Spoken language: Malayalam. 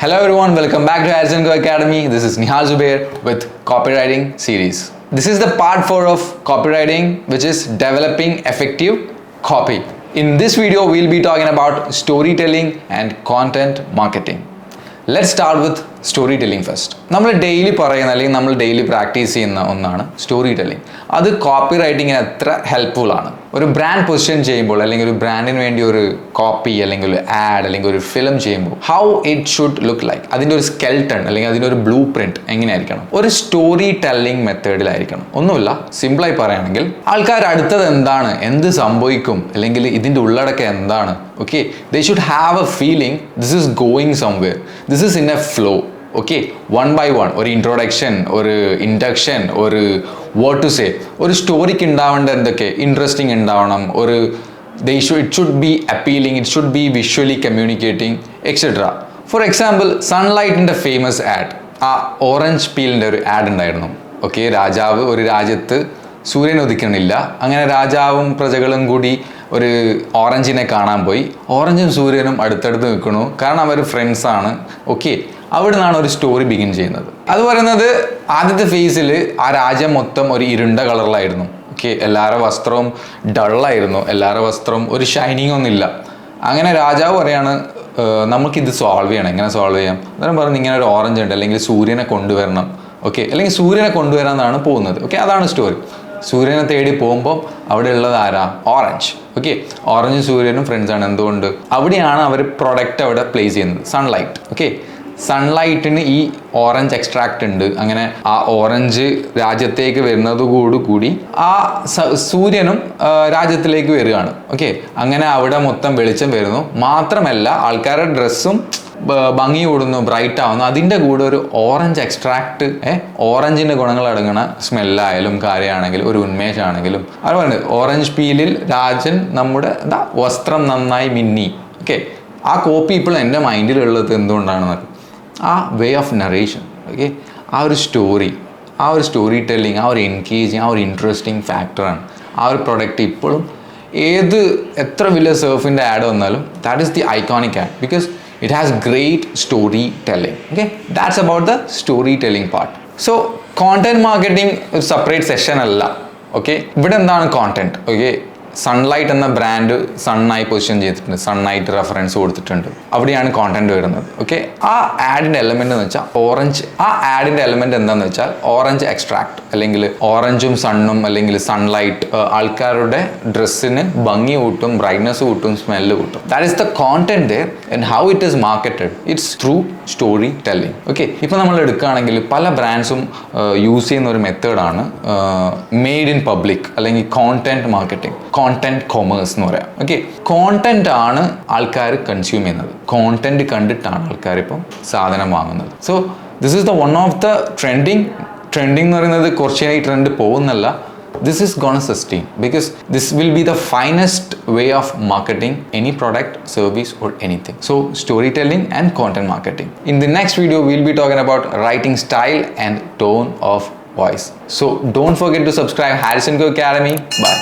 Hello everyone, welcome back to Harrison Co Academy. This is Nihal Zubair with copywriting series. This is the part 4 of copywriting, which is developing effective copy. In this video, we'll be talking about storytelling and content marketing. Let's start with storytelling first. നമ്മൾ ഡെയിലി പറയുന്ന അല്ലെങ്കിൽ നമ്മൾ ഡെയിലി പ്രാക്ടീസ് ചെയ്യുന്ന ഒന്നാണ് സ്റ്റോറി ടെല്ലിംഗ്. അത് കോപ്പി റൈറ്റിങ്ങിന് എത്ര ഹെൽപ്ഫുൾ ആണ്. ഒരു ബ്രാൻഡ് പൊസിഷൻ ചെയ്യുമ്പോൾ അല്ലെങ്കിൽ ഒരു ബ്രാൻഡിന് വേണ്ടി ഒരു കോപ്പി അല്ലെങ്കിൽ ഒരു ആഡ് അല്ലെങ്കിൽ ഒരു ഫിലിം ചെയ്യുമ്പോൾ how it should look like, അതിൻ്റെ ഒരു സ്കെൽട്ടൺ അല്ലെങ്കിൽ അതിൻ്റെ ഒരു ബ്ലൂ പ്രിന്റ് എങ്ങനെയായിരിക്കണം, ഒരു സ്റ്റോറി ടെല്ലിംഗ് മെത്തേഡിലായിരിക്കണം. ഒന്നുമില്ല, സിമ്പിളായി പറയുകയാണെങ്കിൽ ആൾക്കാർ അടുത്തത് എന്താണ്, എന്ത് സംഭവിക്കും, അല്ലെങ്കിൽ ഇതിൻ്റെ ഉള്ളടക്കം എന്താണ്, okay, they should have a feeling this is going somewhere, this is in a flow. Okay, one by one ഒരു ഇൻട്രൊഡക്ഷൻ, ഒരു ഇൻഡക്ഷൻ, ഒരു വാട്ട് ടു സേ, ഒരു സ്റ്റോറിക്ക് ഉണ്ടാവേണ്ട എന്തൊക്കെ ഇൻട്രസ്റ്റിംഗ് ഉണ്ടാവണം, ഒരു it should be appealing, it should be visually communicating etcetera. For example, സൺലൈറ്റിൻ്റെ ഫേമസ് ആഡ്, ആ ഓറഞ്ച് പീലിൻ്റെ ഒരു ആഡ് ഉണ്ടായിരുന്നു. ഓക്കെ, രാജാവ് ഒരു രാജ്യത്ത് സൂര്യൻ ഉദിക്കണില്ല, അങ്ങനെ രാജാവും പ്രജകളും കൂടി ഒരു ഓറഞ്ചിനെ കാണാൻ പോയി. ഓറഞ്ചും സൂര്യനും അടുത്തടുത്ത് നിൽക്കണു, കാരണം അവർ ഫ്രണ്ട്സാണ്. ഓക്കെ, അവിടെ നിന്നാണ് ഒരു സ്റ്റോറി ബിഗിൻ ചെയ്യുന്നത്. അത് പറയുന്നത് ആദ്യത്തെ ഫേസിൽ ആ രാജ്യം മൊത്തം ഒരു ഇരുണ്ട കളറിലായിരുന്നു. ഓക്കെ, എല്ലാവരുടെ വസ്ത്രവും ഡള്ളായിരുന്നു, എല്ലാവരുടെ വസ്ത്രവും ഒരു ഷൈനിങ് ഒന്നുമില്ല. അങ്ങനെ രാജാവ് പറയാണ്, നമുക്കിത് സോൾവ് ചെയ്യണം. എങ്ങനെ സോൾവ് ചെയ്യാം? അന്നേരം പറഞ്ഞ് ഇങ്ങനെ ഒരു ഓറഞ്ച് ഉണ്ട്, അല്ലെങ്കിൽ സൂര്യനെ കൊണ്ടുവരണം. ഓക്കെ, അല്ലെങ്കിൽ സൂര്യനെ കൊണ്ടുവരാമെന്നാണ് പോകുന്നത്. ഓക്കെ, അതാണ് സ്റ്റോറി. സൂര്യനെ തേടി പോകുമ്പോൾ അവിടെ ഉള്ളത് ആരാ? ഓറഞ്ച്. ഓക്കെ, ഓറഞ്ചും സൂര്യനും ഫ്രണ്ട്സാണ്. എന്തുകൊണ്ട്? അവിടെയാണ് അവർ പ്രൊഡക്റ്റ് അവിടെ പ്ലേസ് ചെയ്യുന്നത്, സൺലൈറ്റ്. ഓക്കെ, സൺലൈറ്റിന് ഈ ഓറഞ്ച് എക്സ്ട്രാക്റ്റ് ഉണ്ട്. അങ്ങനെ ആ ഓറഞ്ച് രാജ്യത്തേക്ക് വരുന്നതോടുകൂടി ആ സൂര്യനും രാജ്യത്തിലേക്ക് വരികയാണ്. ഓക്കെ, അങ്ങനെ അവിടെ മൊത്തം വെളിച്ചം വരുന്നു. മാത്രമല്ല ആൾക്കാരുടെ ഡ്രസ്സും ഭംഗി കൂടുന്നു, ബ്രൈറ്റ് ആവുന്നു. അതിൻ്റെ കൂടെ ഒരു ഓറഞ്ച് എക്സ്ട്രാക്ട്, ഓറഞ്ചിൻ്റെ ഗുണങ്ങൾ അടങ്ങുന്ന സ്മെല്ലായാലും കാര്യമാണെങ്കിലും ഒരു ഉന്മേഷമാണെങ്കിലും അതുപോലെ ഓറഞ്ച് പീലിൽ രാജൻ നമ്മുടെ വസ്ത്രം നന്നായി മിന്നി. ഓക്കെ, ആ കോപ്പി ഇപ്പോൾ എൻ്റെ മൈൻഡിലുള്ളത് എന്തുകൊണ്ടാണെന്നൊക്കെ ആ വേ ഓഫ് നറേഷൻ. ഓക്കെ, ആ ഒരു സ്റ്റോറി, ആ ഒരു സ്റ്റോറി ടെല്ലിങ്, ആ ഒരു എൻഗേജിങ്, ആ ഒരു ഇൻട്രസ്റ്റിംഗ് ഫാക്ടറാണ് ആ ഒരു പ്രൊഡക്റ്റ്. ഇപ്പോഴും എത്ര വലിയ സർഫിൻ്റെ ആഡ് വന്നാലും that is the iconic add, because it has great storytelling. Okay, that's about the storytelling part. So content marketing ഒരു സെപ്പറേറ്റ് സെഷൻ അല്ല. ഓക്കെ, ഇവിടെ എന്താണ് കോണ്ടന്റ്? ഓക്കെ, സൺലൈറ്റ് എന്ന ബ്രാൻഡ് സണ്ണായി പൊസിഷൻ ചെയ്തിട്ടുണ്ട്, സണ്ണായിട്ട് റെഫറൻസ് കൊടുത്തിട്ടുണ്ട്. അവിടെയാണ് കോണ്ടന്റ് വരുന്നത്. ഓക്കെ, ആ ആഡിൻ്റെ എലമെന്റ് എന്ന് വെച്ചാൽ ഓറഞ്ച്. ആ ആഡിൻ്റെ എലമെന്റ് എന്താണെന്ന് വെച്ചാൽ ഓറഞ്ച് എക്സ്ട്രാക്ട്, അല്ലെങ്കിൽ ഓറഞ്ചും സണ്ണും അല്ലെങ്കിൽ സൺലൈറ്റ് ആൾക്കാരുടെ ഡ്രസ്സിന് ഭംഗി കൂട്ടും, ബ്രൈറ്റ്നസ് കൂട്ടും, സ്മെല്ല് കൂട്ടും. That is the content there and how it is marketed. It's through story telling. Okay, ഇപ്പോൾ നമ്മൾ എടുക്കുകയാണെങ്കിൽ പല ബ്രാൻഡ്സും യൂസ് ചെയ്യുന്ന ഒരു മെത്തേഡാണ് മെയ്ഡ് ഇൻ പബ്ലിക് അല്ലെങ്കിൽ കോണ്ടന്റ് മാർക്കറ്റിംഗ്, കോണ്ടന്റ് കൊമേഴ്സ് എന്ന് പറയാം. ഓക്കെ, കോണ്ടന്റ് ആണ് ആൾക്കാർ കൺസ്യൂം ചെയ്യുന്നത്, കോണ്ടന്റ് കണ്ടിട്ടാണ് ആൾക്കാർ ഇപ്പം സാധനം വാങ്ങുന്നത്. So this is the one of the trending എന്ന് പറയുന്നത് കുറച്ചായി trend പോകുന്നല്ല. This is gonna sustain because this will be the finest way of marketing any product, service or anything. So storytelling and content marketing. In the next video, we'll be talking about writing style and tone of voice. So don't forget to subscribe Harrison Co Academy. Bye.